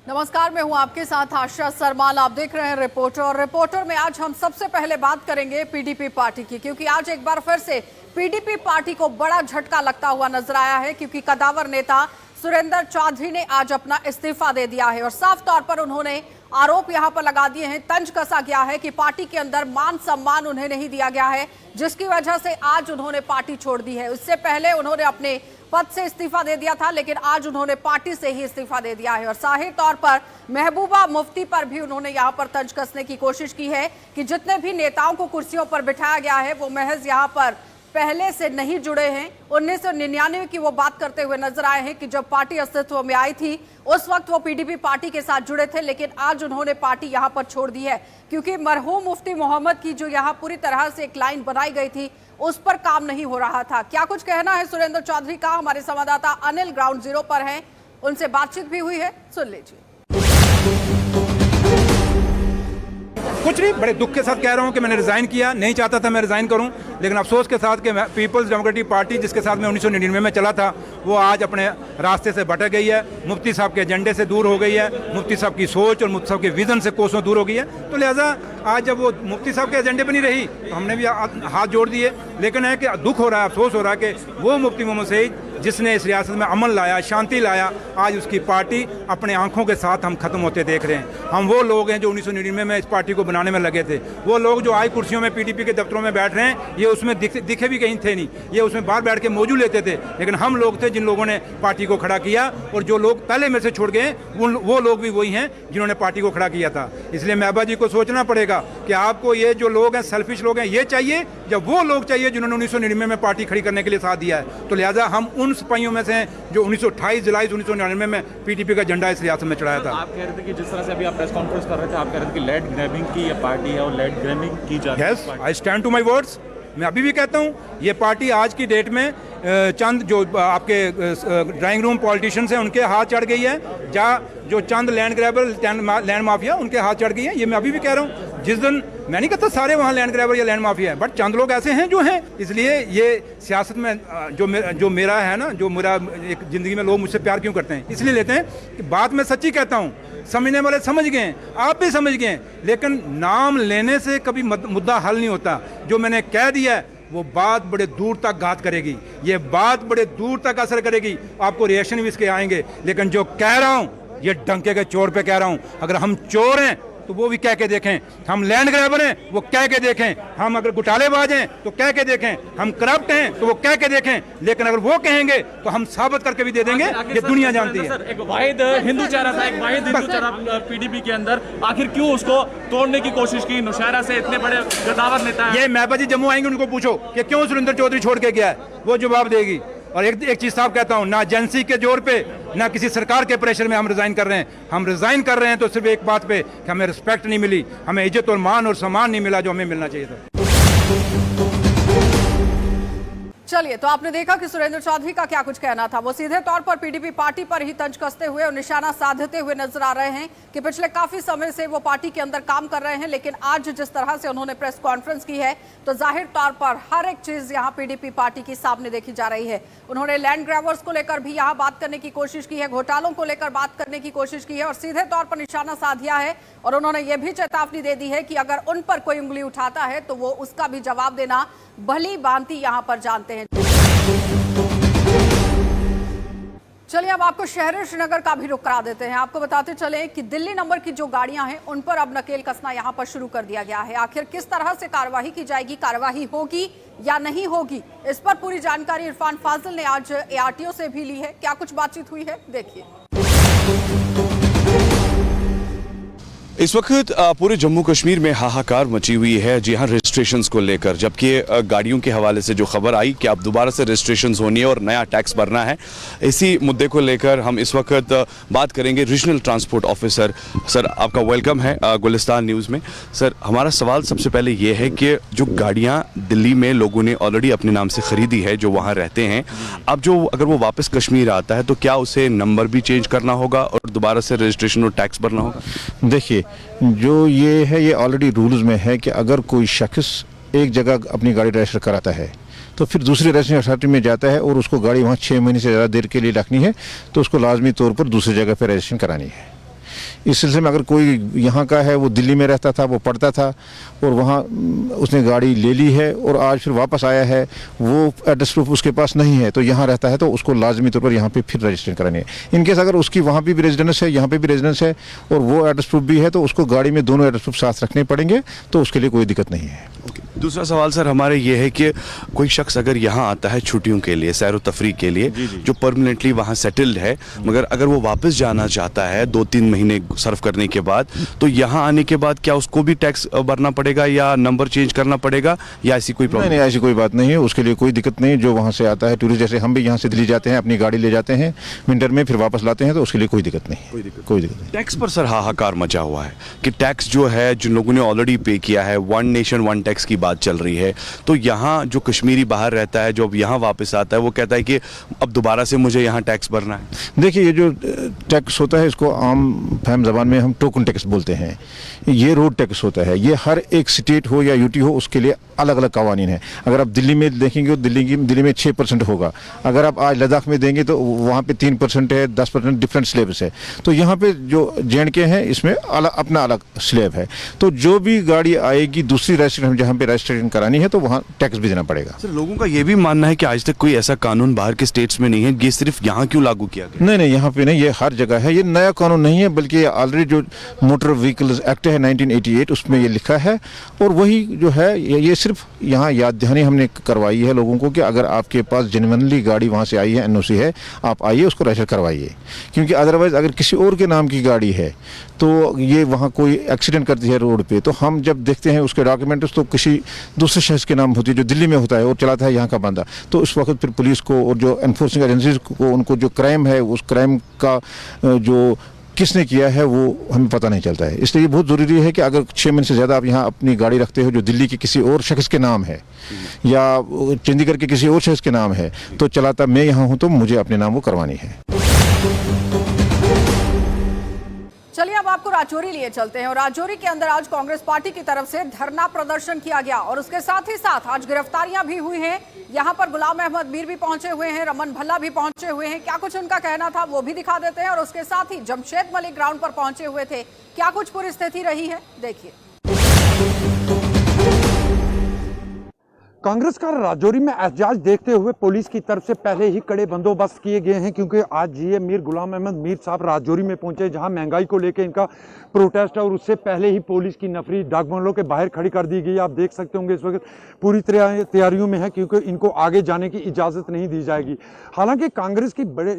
नमस्कार, मैं हूं आपके साथ आशा सरमाल। आप देख रहे हैं रिपोर्टर। और रिपोर्टर में आज हम सबसे पहले बात करेंगे पीडीपी पार्टी की, क्योंकि आज एक बार फिर से पीडीपी पार्टी को बड़ा झटका लगता हुआ नजर आया है, क्योंकि कदावर नेता सुरेंद्र चौधरी ने आज अपना इस्तीफा दे दिया है और साफ तौर पर उन्होंने आरोप यहां पर लगा दिए हैं, तंज कसा गया है कि पार्टी के अंदर मान सम्मान उन्हें नहीं दिया गया है, जिसकी वजह से आज उन्होंने पार्टी छोड़ दी है। उससे पहले उन्होंने अपने पद से इस्तीफा दे दिया था, लेकिन आज उन्होंने पार्टी से ही इस्तीफा दे दिया है। और जाहिर तौर पर महबूबा मुफ्ती पर भी उन्होंने यहां पर तंज कसने की कोशिश की है कि जितने भी नेताओं को कुर्सियों पर बिठाया गया है वो महज यहां पर पहले से नहीं जुड़े हैं। 1999 की वो बात करते हुए नजर आए हैं कि जब पार्टी अस्तित्व में आई थी उस वक्त वो पीडीपी पार्टी के साथ जुड़े थे, लेकिन आज उन्होंने पार्टी यहां पर छोड़ दी है, क्योंकि मरहूम मुफ्ती मोहम्मद की जो यहां पूरी तरह से एक लाइन बनाई गई थी उस पर काम नहीं हो रहा था। क्या कुछ कहना है सुरेंद्र चौधरी का, हमारे संवाददाता अनिल ग्राउंड जीरो पर हैं, उनसे बातचीत भी हुई है, सुन लीजिए। कुछ नहीं, बड़े दुख के साथ कह रहा हूं कि मैंने रिजाइन किया, नहीं चाहता था मैं रिजाइन करूं, लेकिन अफसोस के साथ कि पीपल्स डेमोक्रेटिक पार्टी जिसके साथ मैं 1999 में चला था वो आज अपने रास्ते से भटक गई है, मुफ्ती साहब के एजेंडे से दूर हो गई है, मुफ्ती साहब की सोच और मुफ्ती साहब के विजन से कोसों दूर हो गई है। तो लिहाजा आज जब वो मुफ्ती साहब के एजेंडे पर नहीं रही तो हमने भी हाथ जोड़ दिए। लेकिन है कि दुख हो रहा है, अफसोस हो रहा है कि वो मुफ्ती मोहम्मद सईद जिसने इस रियासत में अमन लाया, शांति लाया, आज उसकी पार्टी अपने आंखों के साथ हम खत्म होते देख रहे हैं। हम वो लोग हैं जो 1999 में इस पार्टी को बनाने में लगे थे, वो लोग जो आज कुर्सियों में पीडीपी के दफ्तरों में बैठ रहे हैं, ये उसमें दिखे भी कहीं थे नहीं, ये उसमें बाहर बैठ के मौजू लेते थे। लेकिन हम लोग थे जिन लोगों ने पार्टी को खड़ा किया, और जो लोग पहले में से छोड़ गए वो लोग भी वही हैं जिन्होंने पार्टी को खड़ा किया था। इसलिए महबा जी को सोचना पड़ेगा कि आपको ये जो लोग हैं, सेल्फिश लोग हैं, ये चाहिए या वो लोग चाहिए जिन्होंने 1999 में पार्टी खड़ी करने के लिए साथ दिया है। तो लिहाजा हम उन सिपाहियों में से जो 1928 जुलाई 1999 में पीडीपी का झंडा इस रियासत में चढ़ाया था। आप कह रहे थे कि जिस तरह से अभी आप प्रेस कॉन्फ्रेंस कर रहे थे, आप कह रहे थे कि लैंड ग्रैबिंग की ये पार्टी है और लैंड ग्रैबिंग की जा रही है। Yes, I stand to my words. मैं अभी भी कहता हूँ ये पार्टी आज की डेट में चंद जो आपके ड्राइंग रूम पॉलिटिशियंस हैं उनके हाथ चढ़ गई है, जो चंद लैंड ग्रैबर, लैंड माफिया उनके हाथ चढ़ गई है। ये मैं अभी भी कह रहा हूँ। जिस दिन मैं नहीं कहता सारे वहाँ लैंड ग्रैबर या लैंड माफिया है, बट चंद लोग ऐसे हैं जो हैं। इसलिए ये सियासत में जो मेरा है ना, जो मेरा एक ज़िंदगी में लोग मुझसे प्यार क्यों करते हैं, इसलिए लेते हैं कि बात मैं सच्ची कहता हूँ। समझने वाले समझ गए, आप भी समझ गए, लेकिन नाम लेने से कभी मुद्दा हल नहीं होता। जो मैंने कह दिया है वो बात बड़े दूर तक घात करेगी, ये बात बड़े दूर तक असर करेगी, आपको रिएक्शन भी इसके आएंगे। लेकिन जो कह रहा हूँ ये डंके के चोर पे कह रहा हूँ। अगर हम चोर हैं तो वो भी कह के देखें, हम लैंड ग्रैबर हैं वो कह के देखें, हम अगर घोटालेबाज हैं तो कह के देखें, हम करप्ट हैं तो वो कह के देखें। लेकिन अगर वो कहेंगे तो हम साबित करके भी दे देंगे, ये दुनिया जानती है। एक वाहिद हिंदू चेहरा था, एक वाहिद हिंदू चेहरा पीडीपी के अंदर, आखिर क्यों उसको तोड़ने की कोशिश की? नौशहरा से इतने बड़े गद्दावर नेता हैं। ये महबा जी जम्मू आएंगे, उनको पूछो कि क्यों सुरेंद्र चौधरी छोड़ के गया है, वो जवाब देगी। और एक चीज साफ कहता हूं, ना एजेंसी के जोर पे ना किसी सरकार के प्रेशर में हम रिजाइन कर रहे हैं। हम रिजाइन कर रहे हैं तो सिर्फ एक बात पे कि हमें रिस्पेक्ट नहीं मिली, हमें इज्जत और मान और सम्मान नहीं मिला जो हमें मिलना चाहिए था। चलिए, तो आपने देखा कि सुरेंद्र चौधरी का क्या कुछ कहना था। वो सीधे तौर पर पीडीपी पार्टी पर ही तंज कसते हुए और निशाना साधते हुए नजर आ रहे हैं कि पिछले काफी समय से वो पार्टी के अंदर काम कर रहे हैं, लेकिन आज जिस तरह से उन्होंने प्रेस कॉन्फ्रेंस की है तो जाहिर तौर पर हर एक चीज यहाँ पीडीपी पार्टी की सामने देखी जा रही है। उन्होंने लैंड ग्रैबर्स को लेकर भी यहाँ बात करने की कोशिश की है, घोटालों को लेकर बात करने की कोशिश की है और सीधे तौर पर निशाना साध दिया है। और उन्होंने ये भी चेतावनी दे दी है कि अगर उन पर कोई उंगली उठाता है तो वो उसका भी जवाब देना भली भांति यहाँ पर जानते हैं। चलिए, अब आपको शहर श्रीनगर का भी रुख करा देते हैं। आपको बताते चले कि दिल्ली नंबर की जो गाड़ियां हैं उन पर अब नकेल कसना यहां पर शुरू कर दिया गया है। आखिर किस तरह से कार्यवाही की जाएगी, कार्यवाही होगी या नहीं होगी, इस पर पूरी जानकारी इरफान फाजिल ने आज एआरटीओ से भी ली है। क्या कुछ बातचीत हुई है, देखिए। इस वक्त पूरे जम्मू कश्मीर में हाहाकार मची हुई है, जी हाँ, रजिस्ट्रेशंस को लेकर। जबकि गाड़ियों के हवाले से जो खबर आई कि अब दोबारा से रजिस्ट्रेशंस होनी है और नया टैक्स भरना है, इसी मुद्दे को लेकर हम इस वक्त बात करेंगे रीजनल ट्रांसपोर्ट ऑफिसर। सर, आपका वेलकम है गुलिस्तान न्यूज़ में। सर, हमारा सवाल सबसे पहले ये है कि जो गाड़ियाँ दिल्ली में लोगों ने ऑलरेडी अपने नाम से ख़रीदी है, जो वहाँ रहते हैं, अब जो अगर वो वापस कश्मीर आता है तो क्या उसे नंबर भी चेंज करना होगा और दोबारा से रजिस्ट्रेशन और टैक्स भरना होगा? देखिए, जो ये है, ये ऑलरेडी रूल्स में है कि अगर कोई शख्स एक जगह अपनी गाड़ी रजिस्टर कराता है तो फिर दूसरी रेजिस्ट्रेशन अथॉरिटी में जाता है और उसको गाड़ी वहाँ 6 महीने से ज़्यादा देर के लिए रखनी है, तो उसको लाजमी तौर पर दूसरी जगह पर रजिस्ट्रेशन करानी है। इस सिलसिले में अगर कोई यहाँ का है, वो दिल्ली में रहता था, वो पढ़ता था और वहाँ उसने गाड़ी ले ली है और आज फिर वापस आया है, वो एड्रेस प्रूफ उसके पास नहीं है, तो यहाँ रहता है, तो उसको लाजमी तौर पर यहाँ पे फिर रजिस्ट्रेशन करानी है। इनकेस अगर उसकी वहाँ पे भी रेजिडेंस है, यहाँ पे भी रेजिडेंस है और वो एड्रेस प्रूफ भी है, तो उसको गाड़ी में दोनों एड्रेस प्रूफ साथ रखने पड़ेंगे, तो उसके लिए कोई दिक्कत नहीं है। दूसरा सवाल सर हमारे ये है कि कोई शख्स अगर यहाँ आता है छुट्टियों के लिए, सैर व तफरी के लिए, जो परमानेंटली वहाँ सेटल्ड है, मगर अगर वो वापस जाना चाहता है 2-3 महीने सर्व करने के बाद, तो यहाँ आने के बाद क्या उसको भी टैक्स भरना पड़ेगा या नंबर चेंज करना पड़ेगा या ऐसी कोई प्रॉब्लम? नहीं, ऐसी कोई बात नहीं है, उसके लिए कोई दिक्कत नहीं। जो वहाँ से आता है टूरिस्ट, जैसे हम भी यहाँ से दिल्ली जाते हैं, अपनी गाड़ी ले जाते हैं विंटर में, फिर वापस लाते हैं, तो उसके लिए कोई दिक्कत नहीं, कोई दिक्कत नहीं। टैक्स पर सर हाहाकार मचा हुआ है कि टैक्स जो है जिन लोगों ने ऑलरेडी पे किया है, 1 नेशन 1 टैक्स की बात चल रही है, तो यहाँ जो कश्मीरी बाहर रहता है, जो अब यहाँ वापस आता है, वो कहता है कि अब दोबारा से मुझे यहाँ टैक्स भरना है। देखिए, ये जो टैक्स होता है इसको आम फहम ज़बान में हम टोकन टैक्स बोलते हैं। ये रोड टैक्स होता है, ये हर एक स्टेट हो या यूटी हो उसके लिए अलग अलग कवानीन है। अगर आप दिल्ली में देखेंगे तो दिल्ली में 6% होगा, अगर आप आज लद्दाख में देंगे तो वहाँ पे 3% है, 10% डिफरेंट स्लेब्स है। तो यहाँ पे जो JNK है इसमें अपना अलग स्लेब है। तो जो भी गाड़ी आएगी दूसरी रजिस्ट्रेशन जहाँ पे रजिस्ट्रेशन करानी है, तो वहाँ टैक्स भी देना पड़ेगा। सर लोगों का ये भी मानना है कि आज तक कोई ऐसा कानून बाहर के स्टेट्स में नहीं है, ये सिर्फ यहाँ क्यों लागू किया गया? नहीं, यहाँ पे नहीं, ये हर जगह है। ये नया कानून नहीं है, बल्कि ऑलरेडी जो मोटर व्हीकल्स एक्ट है 1988 उसमें ये लिखा है। और वही जो है ये सिर्फ यहाँ याद दहानी हमने करवाई है लोगों को कि अगर आपके पास जेन्युइनली गाड़ी वहाँ से आई है, NOC है, आप आइए उसको रजिस्टर करवाइए। क्योंकि अदरवाइज़ अगर किसी और के नाम की गाड़ी है तो ये वहाँ कोई एक्सीडेंट करती है रोड पे, तो हम जब देखते हैं उसके डॉक्यूमेंट्स तो किसी दूसरे शख्स के नाम होती है जो दिल्ली में होता है और चलाता है यहाँ का बंदा, तो उस वक्त फिर पुलिस को और जो एनफोर्सिंग एजेंसीज को उनको जो क्राइम है उस क्राइम का जो किसने किया है वो हमें पता नहीं चलता है। इसलिए ये बहुत ज़रूरी है कि अगर 6 महीने से ज़्यादा आप यहाँ अपनी गाड़ी रखते हो जो दिल्ली के किसी और शख्स के नाम है या चंडीगढ़ के किसी और शख्स के नाम है, तो चलाता मैं यहाँ हूँ तो मुझे अपने नाम वो करवानी है। चलिए अब आपको राजौरी लिए चलते हैं और राजौरी के अंदर आज कांग्रेस पार्टी की तरफ से धरना प्रदर्शन किया गया और उसके साथ ही साथ आज गिरफ्तारियां भी हुई हैं। यहां पर गुलाम अहमद मीर भी पहुंचे हुए हैं, रमन भल्ला भी पहुंचे हुए हैं। क्या कुछ उनका कहना था वो भी दिखा देते हैं और उसके साथ ही जमशेद मलिक ग्राउंड पर पहुंचे हुए थे, क्या कुछ पूरी स्थिति रही है देखिए। कांग्रेस का राजौरी में एहतजाज देखते हुए पुलिस की तरफ से पहले ही कड़े बंदोबस्त किए गए हैं, क्योंकि आज GA मीर गुलाम अहमद मीर साहब राजौरी में पहुंचे जहां महंगाई को लेकर इनका प्रोटेस्ट है और उससे पहले ही पुलिस की नफरी डाक बंगलों के बाहर खड़ी कर दी गई। आप देख सकते होंगे इस वक्त पूरी तैयारियों में है, क्योंकि इनको आगे जाने की इजाज़त नहीं दी जाएगी। हालांकि कांग्रेस की बड़े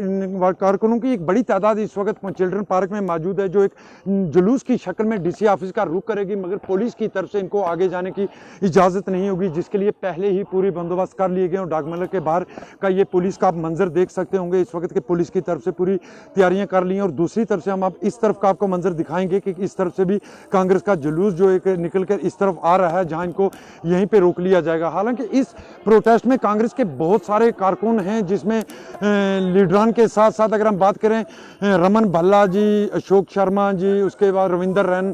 कारकुनों की एक बड़ी तादाद इस वक्त चिल्ड्रन पार्क में मौजूद है जो एक जुलूस की शक्ल में DC ऑफिस का रुख करेगी, मगर पुलिस की तरफ से इनको आगे जाने की इजाज़त नहीं होगी, जिसके लिए पहले ही पूरी बंदोबस्त कर लिए गए। और डाकबंगले के बाहर का ये पुलिस का आप मंजर देख सकते होंगे, इस वक्त के पुलिस की तरफ से पूरी तैयारियां कर ली हैं। और दूसरी तरफ से हम आप इस तरफ का आपको मंजर दिखाएंगे कि इस तरफ से भी कांग्रेस का जुलूस जो एक निकल कर इस तरफ आ रहा है, जहां इनको यहीं पे रोक लिया जाएगा। हालांकि इस प्रोटेस्ट में कांग्रेस के बहुत सारे कारकुन हैं, जिसमें लीडरान के साथ साथ अगर हम बात करें रमन भल्ला जी, अशोक शर्मा जी, उसके बाद रविंदर रैन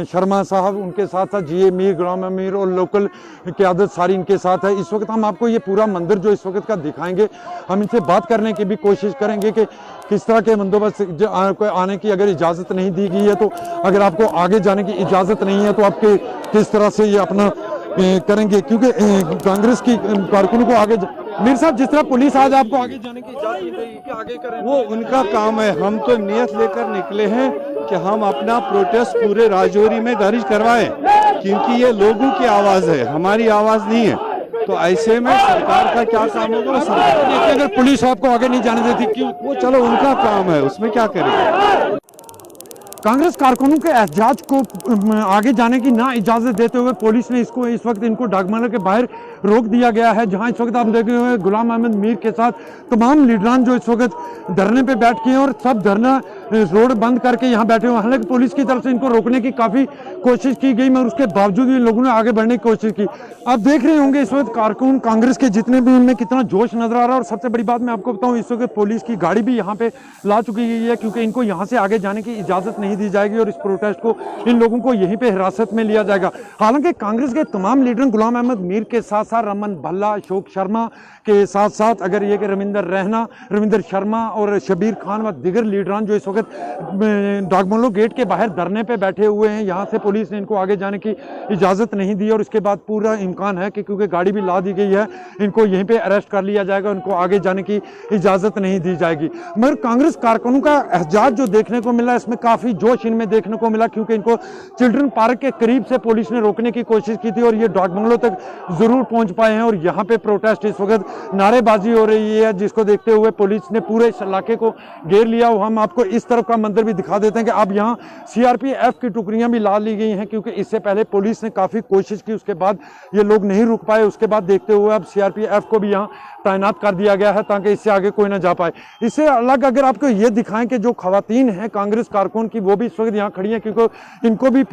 शर्मा साहब, उनके साथ साथ GA मीर गुलाम अमीर और लोकल क़यादत सारी इनके साथ है। इस वक्त हम आपको ये पूरा मंदिर जो इस वक्त का दिखाएंगे, हम इनसे बात करने की भी कोशिश करेंगे कि किस तरह के बंदोबस्त आने की अगर इजाज़त नहीं दी गई है, तो अगर आपको आगे जाने की इजाज़त नहीं है तो आपके किस तरह से ये अपना करेंगे, क्योंकि कांग्रेस की कारकुनों को आगे मीर साहब जिस तरह पुलिस आज आपको आगे जाने की इजाज़त दी गई कि आगे करें, वो उनका काम है। हम तो नियत लेकर निकले हैं कि हम अपना प्रोटेस्ट पूरे राजौरी में दर्ज करवाएं, क्योंकि ये लोगों की आवाज़ है, हमारी आवाज़ नहीं है। तो ऐसे में सरकार का क्या काम होगा? सरकार अगर पुलिस आपको आगे नहीं जाने देती क्यों? वो चलो उनका काम है, उसमें क्या करेंगे। कांग्रेस कारकुनों के एहतजाज को आगे जाने की ना इजाजत देते हुए पुलिस ने इसको इस वक्त इनको डाकबंगले के बाहर रोक दिया गया है, जहां इस वक्त आप देखे हुए गुलाम अहमद मीर के साथ तमाम लीडरान जो इस वक्त धरने पे बैठ के हैं और सब धरना रोड बंद करके यहाँ बैठे हुए। हालांकि पुलिस की तरफ से इनको रोकने की काफ़ी कोशिश की गई, मगर उसके बावजूद इन लोगों ने आगे बढ़ने की कोशिश की। आप देख रहे होंगे इस वक्त कारकुन कांग्रेस के जितने भी उनमें कितना जोश नजर आ रहा है। और सबसे बड़ी बात मैं आपको बताऊं, इस वक्त पुलिस की गाड़ी भी यहाँ पे ला चुकी गई है, क्योंकि इनको यहाँ से आगे जाने की इजाज़त नहीं दी जाएगी और इस प्रोटेस्ट को इन लोगों को यहीं पे हिरासत में लिया जाएगा। हालांकि कांग्रेस के तमाम लीडर गुलाम अहमद मीर के साथ एसआर रमन भल्ला, अशोक शर्मा के साथ साथ अगर ये कि रविंदर शर्मा और शबीर खान व दिगर लीडरान जो इस वक्त डाकबंगलो गेट के बाहर धरने पे बैठे हुए हैं। यहाँ से पुलिस ने इनको आगे जाने की इजाज़त नहीं दी और उसके बाद पूरा इम्कान है कि क्योंकि गाड़ी भी ला दी गई है, इनको यहीं पे अरेस्ट कर लिया जाएगा, उनको आगे जाने की इजाज़त नहीं दी जाएगी। मगर कांग्रेस कारकुनों का एहतजाज जो देखने को मिला, इसमें काफ़ी जोश इनमें देखने को मिला, क्योंकि इनको चिल्ड्रन पार्क के करीब से पुलिस ने रोकने की कोशिश की थी और ये डाकबंगलो तक ज़रूर पहुँच पाए हैं। और यहाँ पे प्रोटेस्ट इस वक्त नारेबाजी हो रही है, जिसको देखते हुए पुलिस ने पूरे इस इलाके को घेर लिया। हम आपको इस तरफ का मंजर भी दिखा देते हैं कि अब यहाँ सीआरपीएफ की टुकड़ियां भी ला ली गई हैं, क्योंकि इससे पहले पुलिस ने काफ़ी कोशिश की, उसके बाद ये लोग नहीं रुक पाए। उसके बाद देखते हुए अब सीआरपीएफ को भी यहाँ तैनात कर दिया गया है ताकि इससे आगे कोई ना जा पाए। इससे अलग अगर आपको ये दिखाएं कि जो खवातीन हैं कांग्रेस कारकुन की, वो भी इस वक्त यहाँ खड़ी हैं, क्योंकि इनको भी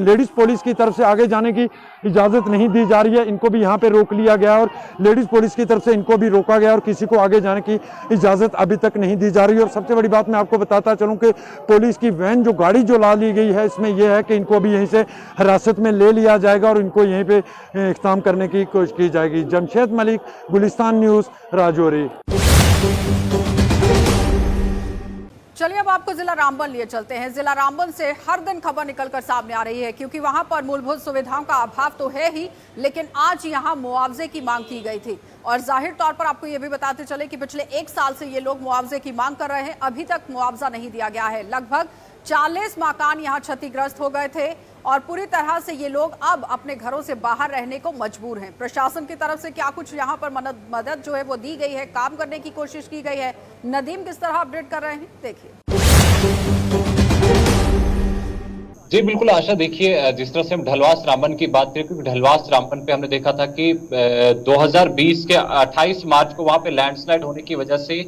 लेडीज़ पुलिस की तरफ से आगे जाने की इजाज़त नहीं दी जा रही है। इनको भी यहाँ पे रोक लिया गया और लेडीज़ पुलिस की तरफ से इनको भी रोका गया और किसी को आगे जाने की इजाज़त अभी तक नहीं दी जा रही। और सबसे बड़ी बात मैं आपको बताता चलूँ कि पुलिस की वैन जो गाड़ी जो ला ली गई है, इसमें यह है कि इनको भी यहीं से हिरासत में ले लिया जाएगा और इनको यहीं पे इख्तिताम करने की कोशिश की जाएगी। जमशेद मलिक, गुलिस्तान न्यूज़, राजौरी। चलिए अब आपको जिला रामबन लिए चलते हैं। जिला रामबन से हर दिन खबर निकलकर सामने आ रही है, क्योंकि वहां पर मूलभूत सुविधाओं का अभाव तो है ही, लेकिन आज यहां मुआवजे की मांग की गई थी। और जाहिर तौर पर आपको ये भी बताते चले कि पिछले 1 साल से ये लोग मुआवजे की मांग कर रहे हैं, अभी तक मुआवजा नहीं दिया गया है। लगभग 40 मकान यहाँ क्षतिग्रस्त हो गए थे और पूरी तरह से ये लोग अब अपने घरों से बाहर रहने को मजबूर हैं। प्रशासन की तरफ से क्या कुछ यहाँ पर मदद जो है वो दी गई है, काम करने की कोशिश की गई है। नदीम किस तरह अपडेट कर रहे हैं, देखिए। जी बिल्कुल आशा, देखिए जिस तरह से हम ढलवास रामबन की बात करें, क्योंकि ढलवास रामबन पे हमने देखा था कि 2020 के 28 मार्च को वहां पे लैंडस्लाइड होने की वजह से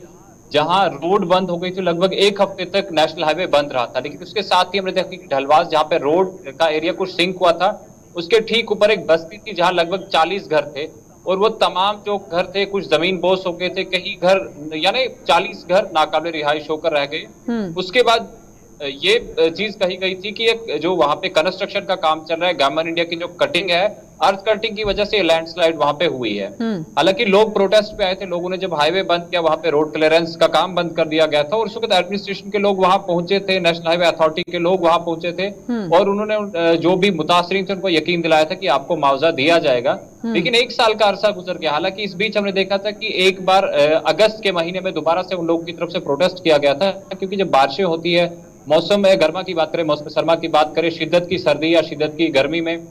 जहां रोड बंद हो गई थी, लगभग 1 हफ्ते तक नेशनल हाईवे बंद रहा था। लेकिन उसके साथ ही हमने देखा कि ढलवास जहां पे रोड का एरिया कुछ सिंक हुआ था, उसके ठीक ऊपर एक बस्ती थी जहां लगभग 40 घर थे और वो तमाम जो घर थे कुछ जमीन बोस हो गए थे, कहीं घर यानी 40 घर नाकाबिल रिहाइश होकर रह गए। उसके बाद ये चीज कही गई थी कि एक जो वहां पे कंस्ट्रक्शन का काम चल रहा है, गवर्नमेंट इंडिया की जो कटिंग है, अर्थ कटिंग की वजह से लैंडस्लाइड वहां पे हुई है। हालांकि लोग प्रोटेस्ट पे आए थे, लोगों ने जब हाईवे बंद किया, वहां पे रोड क्लियरेंस का काम बंद कर दिया गया था और उस वक्त एडमिनिस्ट्रेशन के लोग वहां पहुंचे थे, नेशनल हाईवे अथॉरिटी के लोग वहां पहुंचे थे और उन्होंने जो भी मुतासरीन थे उनको यकीन दिलाया था कि आपको मुआवजा दिया जाएगा। लेकिन 1 साल का अरसा गुजर गया। हालांकि इस बीच हमने देखा था कि एक बार अगस्त के महीने में दोबारा से उन लोगों की तरफ से प्रोटेस्ट किया गया था, क्योंकि जब बारिशें होती है, मौसम गर्मा की बात करें, मौसम सरमा की बात करें, शिद्दत की सर्दी या शिद्दत की गर्मी में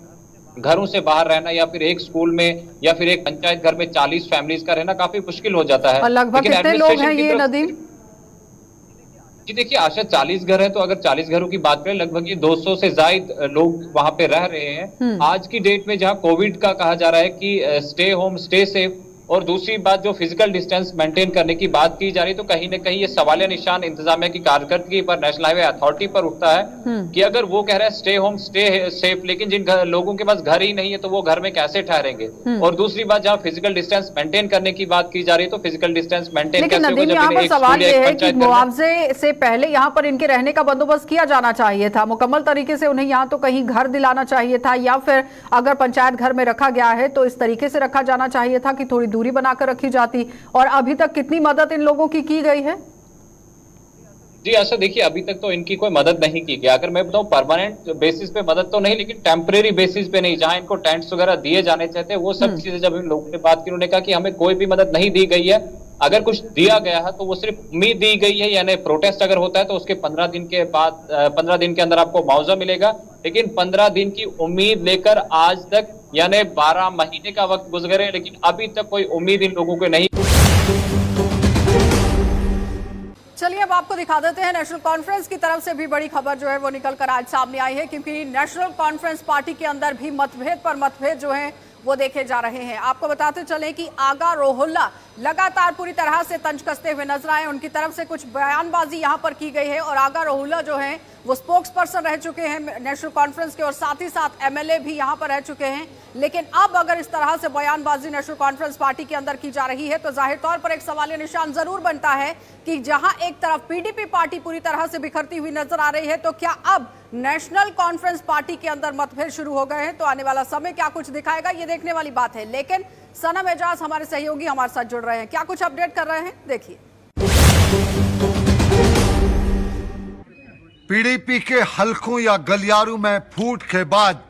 घरों से बाहर रहना या फिर एक स्कूल में या फिर एक पंचायत घर में 40 फैमिलीज का रहना काफी मुश्किल हो जाता है। और लगभग कितने लोग हैं ये नदीम? जी देखिए आशा, 40 घर है, तो अगर 40 घरों की बात करें, लगभग ये 200 से ज्यादा लोग वहां पे रह रहे हैं। आज की डेट में जहां कोविड का कहा जा रहा है कि स्टे होम स्टे सेफ, और दूसरी बात जो फिजिकल डिस्टेंस मेंटेन करने की बात की जा रही है, तो कहीं ना कहीं ये सवालिया निशान इंतजामिया की कारकर्दगी पर, नेशनल हाईवे अथॉरिटी पर उठता है कि अगर वो कह रहे हैं स्टे होम स्टे सेफ, लेकिन जिन लोगों के पास घर ही नहीं है तो वो घर में कैसे ठहरेंगे। और दूसरी बात, जहाँ फिजिकल डिस्टेंस मेंटेन करने की बात की जा रही है, तो फिजिकल डिस्टेंस मेंटेन कैसे होगा? यहाँ पर सवाल ये है कि मुआवजे से पहले यहाँ पर इनके रहने का बंदोबस्त किया जाना चाहिए था, मुकम्मल तरीके से उन्हें यहाँ तो कहीं घर दिलाना चाहिए था, या फिर अगर पंचायत घर में रखा गया है तो इस तरीके से रखा जाना चाहिए था कि थोड़ी दूरी बनाकर रखी जाती। और अभी तक कितनी मदद इन लोगों की गई है? जी आशा, देखिए अभी तक तो इनकी कोई मदद नहीं की गई। अगर मैं बताऊं परमानेंट बेसिस पे मदद तो नहीं, लेकिन टेम्परेरी बेसिस पे नहीं, जहां इनको टेंट्स वगैरह दिए जाने चाहते हैं, वो सब चीजें जब इन लोगों ने बात की, उन्होंने कहा कि हमें कोई भी मदद नहीं दी गई है। अगर कुछ दिया गया है तो वो सिर्फ उम्मीद दी गई है, यानी प्रोटेस्ट अगर होता है तो उसके 15 दिन के बाद 15 दिन के अंदर आपको मुआवजा मिलेगा। लेकिन 15 दिन की उम्मीद लेकर आज तक यानी 12 महीने का वक्त गुजर गए, लेकिन अभी तक कोई उम्मीद इन लोगों को नहीं। चलिए अब आपको दिखा देते हैं, नेशनल कॉन्फ्रेंस की तरफ से भी बड़ी खबर जो है वो निकलकर आज सामने आई है, क्योंकि नेशनल कॉन्फ्रेंस पार्टी के अंदर भी मतभेद पर मतभेद जो है वो देखे जा रहे हैं। आपको बताते चलें कि आगा रोहिल्ला लगातार पूरी तरह से तंज कसते हुए नजर आए। उनकी तरफ से कुछ बयानबाजी यहां पर की गई है और आगा रोहिल्ला जो है वो स्पोक्स पर्सन रह चुके हैं नेशनल कॉन्फ्रेंस के और साथ ही साथ एमएलए भी यहां पर रह चुके हैं। लेकिन अब अगर इस तरह से बयानबाजी नेशनल कॉन्फ्रेंस पार्टी के अंदर की जा रही है तो जाहिर तौर पर एक सवालिया निशान जरूर बनता है कि जहां एक तरफ पीडीपी पार्टी पूरी तरह से बिखरती हुई नजर आ रही है, तो क्या अब नेशनल कॉन्फ्रेंस पार्टी के अंदर मतभेद शुरू हो गए हैं, तो आने वाला समय क्या कुछ दिखाएगा ये देखने वाली बात है। लेकिन सनम एजाज हमारे सहयोगी हमारे साथ जुड़ रहे हैं, क्या कुछ अपडेट कर रहे हैं, देखिए। पीडीपी के हलकों या गलियारों में फूट के बाद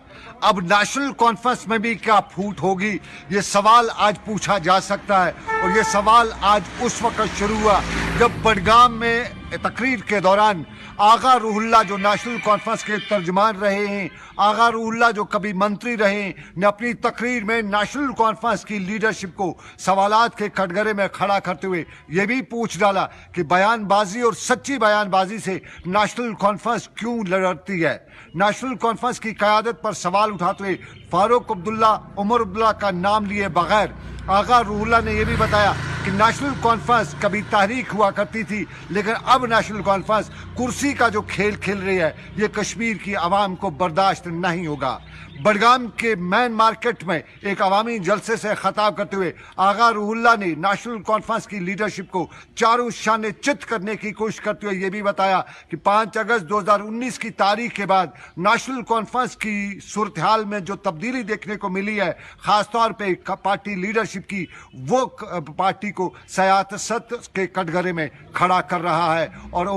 अब नेशनल कॉन्फ्रेंस में भी क्या फूट होगी, ये सवाल आज पूछा जा सकता है। और ये सवाल आज उस वक्त शुरू हुआ जब बडगाम में तकरीर के दौरान आगा रूहुल्ला जो नेशनल कॉन्फ्रेंस के तर्जमान रहे हैं, आगा रूहुल्ला जो कभी मंत्री रहे हैं, ने अपनी तकरीर में नेशनल कॉन्फ्रेंस की लीडरशिप को सवालात के कटघरे में खड़ा करते हुए ये भी पूछ डाला कि बयानबाजी और सच्ची बयानबाजी से नेशनल कॉन्फ्रेंस क्यों लड़ती है। नेशनल कॉन्फ्रेंस की क़यादत पर सवाल उठाते हुए फारूक अब्दुल्ला, उमर अब्दुल्ला का नाम लिए बगैर आगा रूहुल्ला ने यह भी बताया कि नेशनल कॉन्फ्रेंस कभी तहरीक हुआ करती थी, लेकिन अब नेशनल कॉन्फ्रेंस कुर्सी का जो खेल खेल रही है ये कश्मीर की आवाम को बर्दाश्त नहीं होगा। बडगाम के मैन मार्केट में एक अवामी जलसे से खिताब करते हुए आगा रूहुल्ला ने नेशनल कॉन्फ्रेंस की लीडरशिप को चारों शाने चित करने की कोशिश करते हुए ये भी बताया कि 5 अगस्त 2019 की तारीख के बाद नेशनल कॉन्फ्रेंस की सूरत हाल में जो तब्दीली देखने को मिली है, खासतौर पे पार्टी लीडरशिप की, वो पार्टी को सियासत के कटघरे में खड़ा कर रहा है। और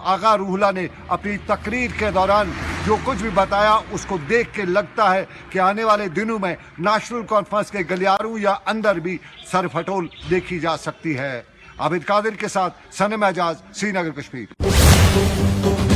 आगा रूहुल्ला ने अपनी तकरीर के दौरान जो कुछ भी बताया उसको देख के लगता है कि आने वाले दिनों में नेशनल कॉन्फ्रेंस के गलियारों या अंदर भी सरफटोल देखी जा सकती है। आबिद कादिर के साथ सनम एजाज, श्रीनगर, कश्मीर।